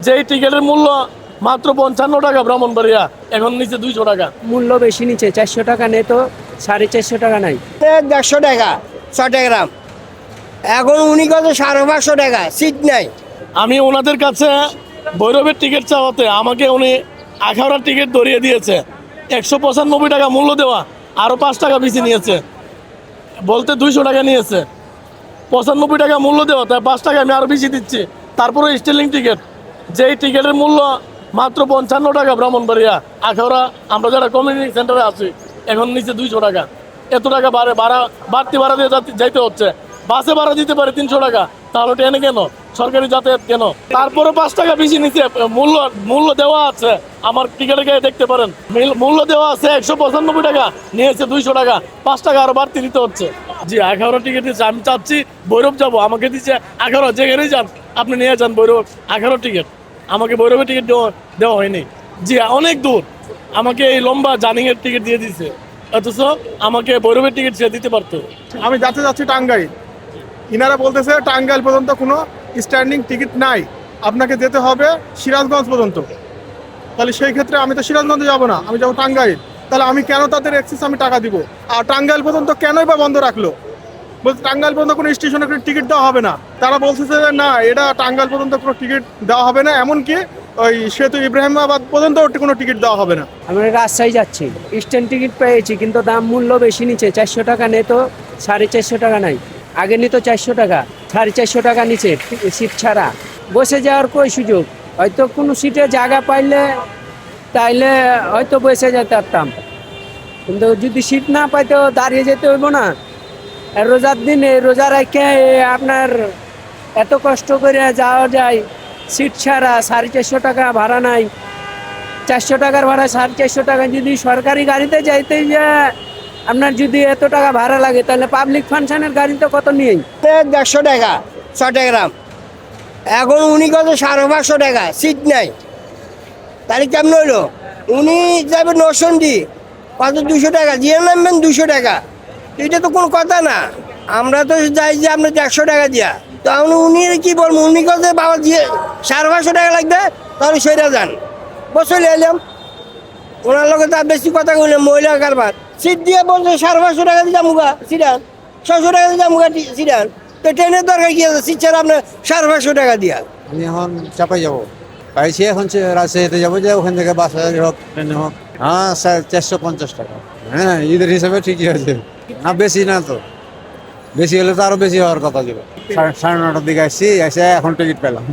যেই টিকিটের মূল্য মাত্র 55 টাকা ব্রাহ্মণবাড়িয়া, এখন নিচে 200 টাকা। মূল্য বেশি নিচে 400 টাকা নেই তো 450 টাকা নাই। 150 টাকা চট্টগ্রাম, এখন উনি কত 550 টাকা, সিট নাই। আমি ওনাদের কাছে ভৈরবের টিকিট চাওয়াতে আমাকে উনি আখাউড়ার টিকিট ধরিয়ে দিয়েছে। 195 টাকা মূল্য দেওয়া, আরও 5 টাকা বেশি নিয়েছে, বলতে 200 টাকা নিয়েছে। 95 টাকা মূল্য দেওয়া, তাই 5 টাকা আমি আরও বেশি দিচ্ছি। তারপরে স্টেলিং টিকিট, যেই টিকিটের মূল্য মাত্র 55 টাকা ব্রাহ্মণবাড়িয়া আখাউড়া, আমরা যারা কমিউনিটি সেন্টারে আছি, এখন নিচে 200 টাকা। এত টাকা বাড়তি ভাড়া দিয়ে যাইতে হচ্ছে। বাসে ভাড়া দিতে পারে 300 টাকা, তাহলে ট্রেনে কেন, সরকারি যাতায়াত কেন? তারপরে 5 টাকা বেশি নিচে মূল্য দেওয়া আছে। আমার টিকিটে গিয়ে দেখতে পারেন, মূল্য দেওয়া আছে 195 টাকা, নিয়েছে 200 টাকা, 5 টাকা আরো বাড়তি দিতে হচ্ছে। জি, আখাউড়া টিকিট দিচ্ছে। আমি চাচ্ছি ভৈরব যাব, আমাকে দিচ্ছে আখাউড়া, যেখানেই যান আপনি নিয়ে যান ভৈরব আখাউড়া টিকিট। আমাকে ভৈরবের টিকিট দেওয়া হয়নি। জি, অনেক দূর, আমাকে এই লম্বা জার্নিংয়ের টিকিট দিয়ে দিচ্ছে, অথচ আমাকে ভৈরবের টিকিট সে দিতে পারতো। আমি যাচ্ছি টাঙ্গাইল, ইনারা বলতেছে টাঙ্গাইল পর্যন্ত কোনো স্ট্যান্ডিং টিকিট নাই, আপনাকে যেতে হবে সিরাজগঞ্জ পর্যন্ত। তাহলে সেই ক্ষেত্রে আমি তো সিরাজগঞ্জে যাবো না, আমি যাবো টাঙ্গাইল। তাহলে আমি কেন তাদের এক্সেস আমি টাকা দিব? আর টাঙ্গাইল পর্যন্ত কেনই বা বন্ধ রাখলো? বলছে টাঙ্গাইল পর্যন্ত কোনো স্টেশনে কোনো টিকিট দেওয়া হবে না। তারা বলছে যে না, এটা টাঙ্গাইল পর্যন্ত কোনো টিকিট দেওয়া হবে না, এমনকি ওই সেতু ইব্রাহিমাবাদ পর্যন্ত কোনো টিকিট দেওয়া হবে না। আমরা রাজশাহী যাচ্ছি, স্ট্যান্ড টিকিট পেয়েছি, কিন্তু দাম মূল্য বেশি নিচে 400 টাকা নেই তো 450 টাকা নাই। আগে নিত 400 টাকা, 450 টাকা নিচে সিট ছাড়া। বসে যাওয়ার কই সুযোগ? হয়তো কোনো সিটে জায়গা পাইলে তাইলে হয়তো বসে যেতে পারতাম, কিন্তু যদি সিট না পাইতো দাঁড়িয়ে যেতে হইব না। আর রোজার দিনে রোজা রেখে আপনার এত কষ্ট করে যাওয়া যায়, সিট ছাড়া 450 টাকা ভাড়া নাই। 400 টাকার ভাড়া 450 টাকা যদি সরকারি গাড়িতে যাইতে যে আপনার যদি এত টাকা ভাড়া লাগে, তাহলে পাবলিক ফাংশনের গাড়িতে কত নিয়ে? 150 টাকা চট্টগ্রাম, এখন উনি কত 550 টাকা, সিট নাই। তাহলে কেমন হইলো? উনি যাবে নরসিংদী, কত 200 টাকা, দিয়ে নামবেন 200 টাকা। এটা তো কোনো কথা না। আমরা তো যাই যে আপনার 100 টাকা দিয়া, তাহলে উনি কি বলবো? উনি কত বাবা দিয়ে 550 টাকা লাগবে, তাহলে সেটা যান, বসলে এলাম। ওনার লোকে তার বেশি কথা বললাম, মহিলা কারবার। সিট দিয়ে বলছে 550 টাকা দিয়ে যামুগা সিডান, 600 টাকা দিয়ে যামুগা সিডান। তো ট্রেনের দরকার কি আছে? সিট ছাড়া আপনার 550 টাকা দিয়া। আমি এখন চাপাই যাবো, পাইছি এখন রাজশাহীতে যাবো, যে ওখান থেকে বাসে হোক ট্রেনে হোক। হ্যাঁ, 450 টাকা। হ্যাঁ, ঈদের হিসাবে ঠিকই আছে। না বেশি না তো, বেশি হলে তো আরো বেশি হওয়ার কথা ছিল। 9:30টার দিকে আসছি, এসে এখন টিকিট পেলাম।